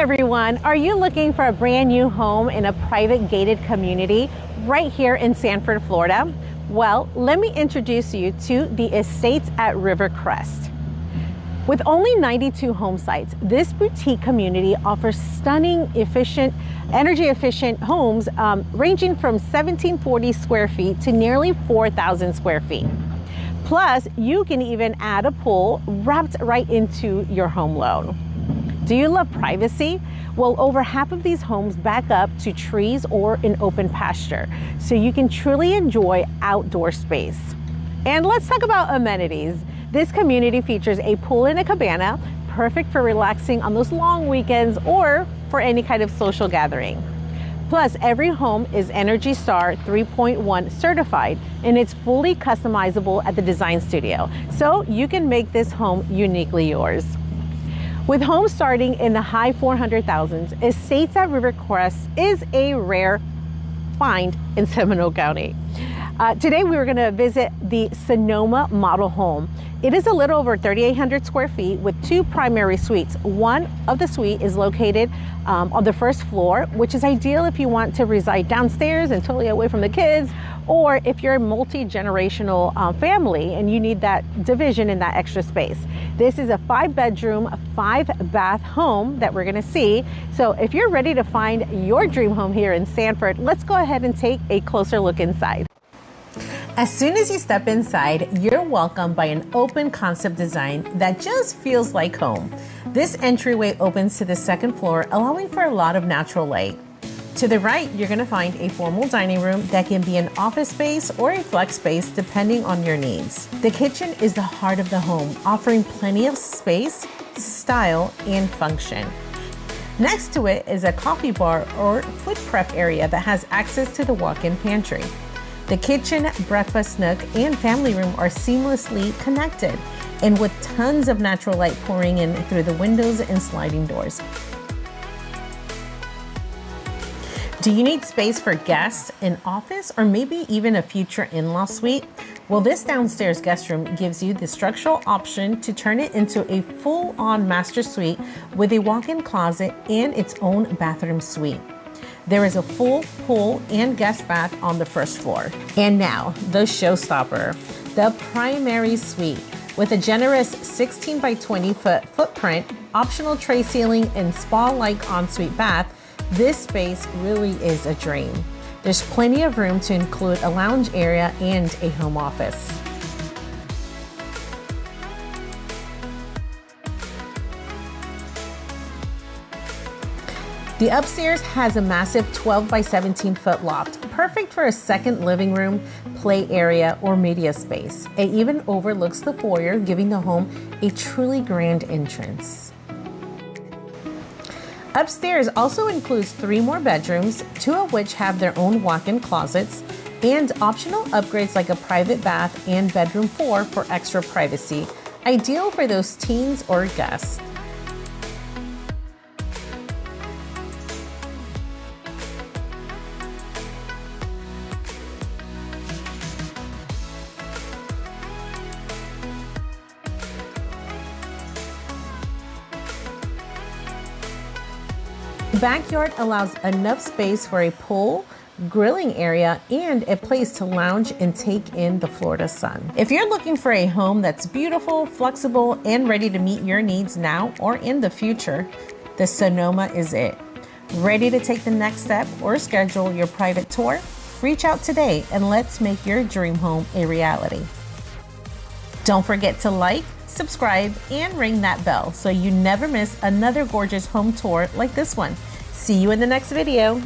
everyone, are you looking for a brand new home in a private gated community right here in Sanford, Florida? Well, let me introduce you to the Estates at Rivercrest. With only 92 home sites, this boutique community offers stunning, energy efficient homes ranging from 1,740 square feet to nearly 4,000 square feet. Plus, you can even add a pool wrapped right into your home loan. Do you love privacy? Well, over half of these homes back up to trees or an open pasture, so you can truly enjoy outdoor space. And let's talk about amenities. This community features a pool and a cabana, perfect for relaxing on those long weekends or for any kind of social gathering. Plus, every home is Energy Star 3.1 certified, and it's fully customizable at the design studio, so you can make this home uniquely yours. With homes starting in the high 400,000s, Estates at Rivercrest is a rare find in Seminole County. Today we were going to visit the Sonoma model home. It is a little over 3,800 square feet with two primary suites. One of the suite is located on the first floor, which is ideal if you want to reside downstairs and totally away from the kids, or if you're a multi-generational family and you need that division and that extra space. This is a 5-bedroom, 5-bath home that we're gonna see. So if you're ready to find your dream home here in Sanford, let's go ahead and take a closer look inside. As soon as you step inside, you're welcomed by an open concept design that just feels like home. This entryway opens to the second floor, allowing for a lot of natural light. To the right, you're going to find a formal dining room that can be an office space or a flex space depending on your needs. The kitchen is the heart of the home, offering plenty of space, style, and function. Next to it is a coffee bar or food prep area that has access to the walk-in pantry. The kitchen, breakfast nook, and family room are seamlessly connected, and with tons of natural light pouring in through the windows and sliding doors. Do you need space for guests, an office, or maybe even a future in-law suite? Well, this downstairs guest room gives you the structural option to turn it into a full-on master suite with a walk-in closet and its own bathroom suite. There is a full pool and guest bath on the first floor. And now, the showstopper, the primary suite. With a generous 16 by 20 foot footprint, optional tray ceiling, and spa-like ensuite bath, this space really is a dream. There's plenty of room to include a lounge area and a home office. The upstairs has a massive 12 by 17 foot loft, perfect for a second living room, play area, or media space. It even overlooks the foyer, giving the home a truly grand entrance. Upstairs also includes 3 more bedrooms, 2 of which have their own walk-in closets, and optional upgrades like a private bath and bedroom 4 for extra privacy, ideal for those teens or guests. The backyard allows enough space for a pool, grilling area, and a place to lounge and take in the Florida sun. If you're looking for a home that's beautiful, flexible, and ready to meet your needs now or in the future, the Sonoma is it. Ready to take the next step or schedule your private tour? Reach out today and let's make your dream home a reality. Don't forget to like, subscribe, and ring that bell so you never miss another gorgeous home tour like this one. See you in the next video.